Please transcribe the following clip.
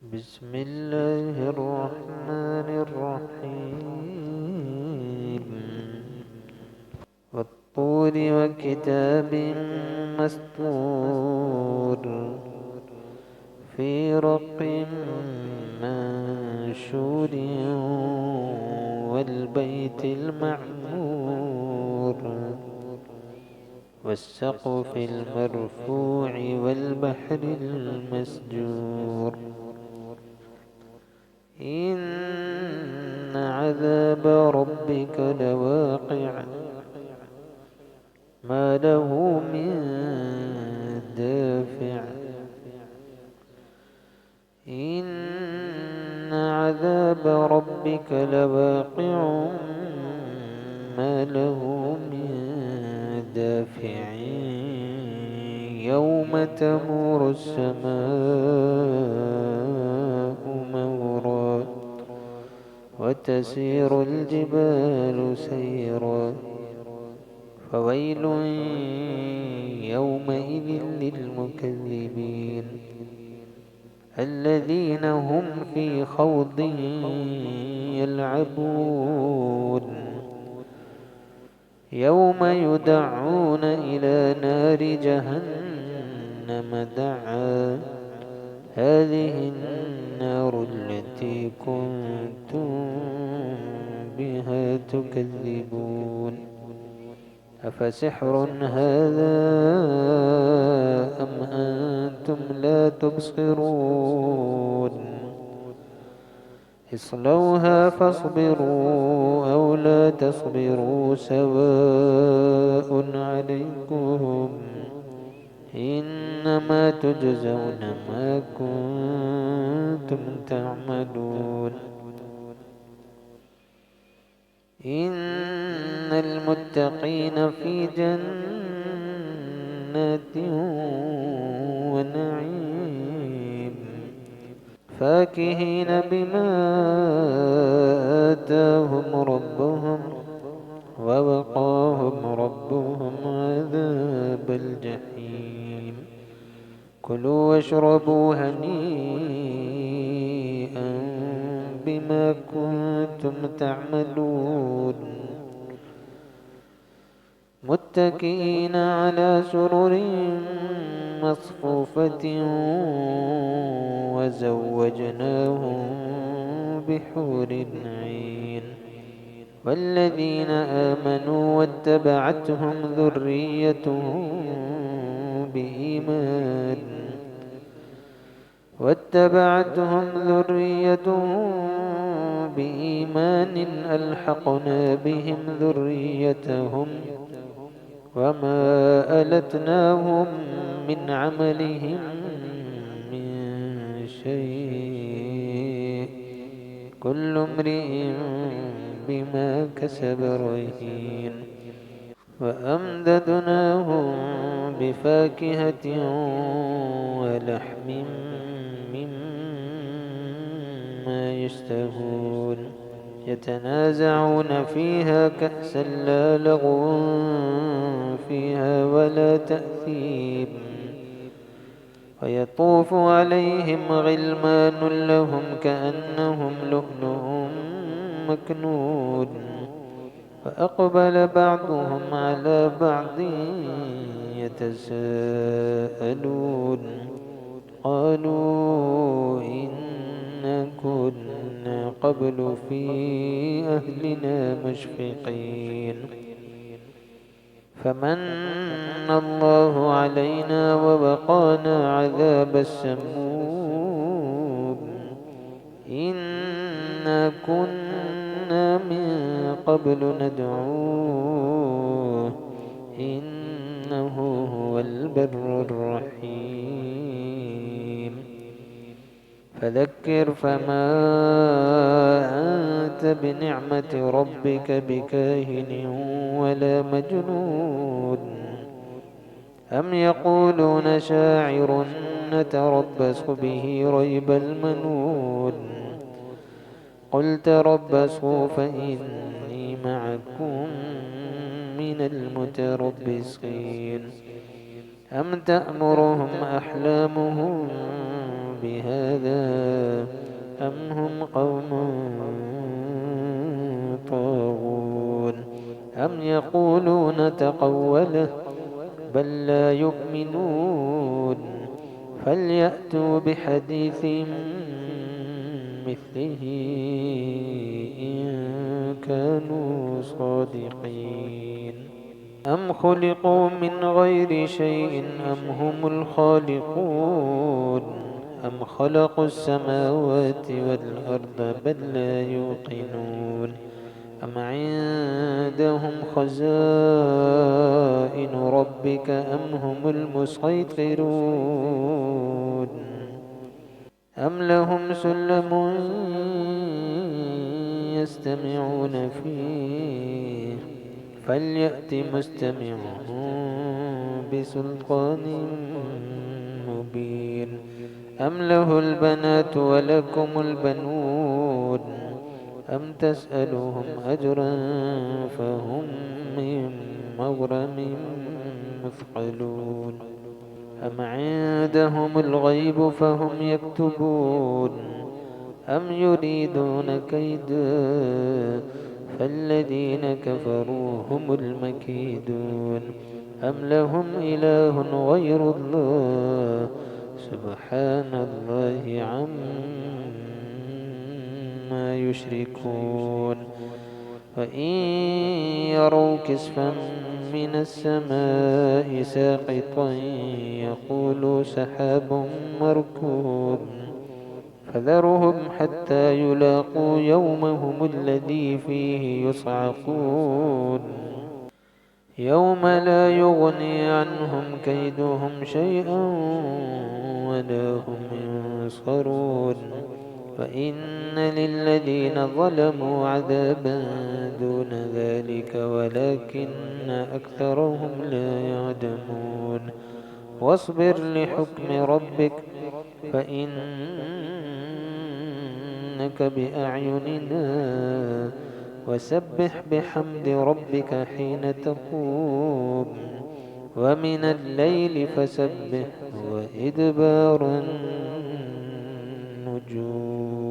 بسم الله الرحمن الرحيم والطور وكتاب مسطور في رق منشور والبيت المعمور والسقف المرفوع والبحر المسجور إن عذاب ربك لواقع ما له من دافع إن عذاب ربك لواقع ما له من دافع يوم تمور السماء مورا وتسير الجبال سيرا فويل يومئذ للمكذبين الذين هم في خوض يلعبون يوم يدعون إلى نار جهنم دعا هذه النار التي كنتم بها تكذبون أفسحر هذا أم أنتم لا تبصرون اصلوها فاصبروا أو لا تصبروا سواء عليكم إنما تجزون ما كنتم تعملون إن المتقين في جنات ونعيم فاكهين بما آتاهم ربهم ووقاهم ربهم عذاب الجحيم كلوا واشربوا هنيئا بما كنتم تعملون متكئين على سرر مصفوفة وزوجناهم بحور عين والذين آمنوا واتبعتهم ذريتهم بإيمان ألحقنا بهم ذريتهم وما ألتناهم من عملهم من شيء كل امرئ بما كسب رهين وأمددناهم بفاكهة ولحم مما يشتهون يتنازعون فيها كأسا لا لغو فيها ولا تأثيم ويطوف عليهم غلمان لهم كأنهم لؤلؤ مكنون فأقبل بعضهم على بعض يتساءلون قالوا إنا كنا قبل في أهلنا مشفقين فمن الله علينا ووقانا عذاب السموم إنا كنا من قبل ندعوه إنه هو البر الرحيم فذكر فما أنت بنعمة ربك بكاهن ولا مجنون أم يقولون شاعر نتربص به ريب المنون قل تربصوا فإني معكم من المتربصين أم تأمرهم أحلامهم بهذا أم هم قوم طاغون أم يقولون تقوله بل لا يؤمنون فليأتوا بحديث مثله إن كانوا صادقين أم خلقوا من غير شيء أم هم الخالقون أم خلقوا السماوات والأرض بل لا يوقنون أم عندهم خزائن ربك أم هم المسيطرون أم لهم سلم يستمعون فيه فليأت مستمعهم بسلطان مبين أم له البنات ولكم البنون أم تسألهم أجرا فهم من مغرم مثقلون أم عندهم الغيب فهم يكتبون أم يريدون كيدا فالذين كفروا هم المكيدون أم لهم إله غير الله سبحان الله عما يشركون وإن يروا كسفا من السماء ساقطا يقولوا سحاب مركوب فذرهم حتى يلاقوا يومهم الذي فيه يصعقون يوم لا يغني عنهم كيدهم شيئا ولا هم ينصرون وإن للذين ظلموا عذابا دون ذلك ولكن أكثرهم لا يعلمون واصبر لحكم ربك فإنك بأعيننا وسبح بحمد ربك حين تقوم ومن الليل فسبح وإدبار النجوم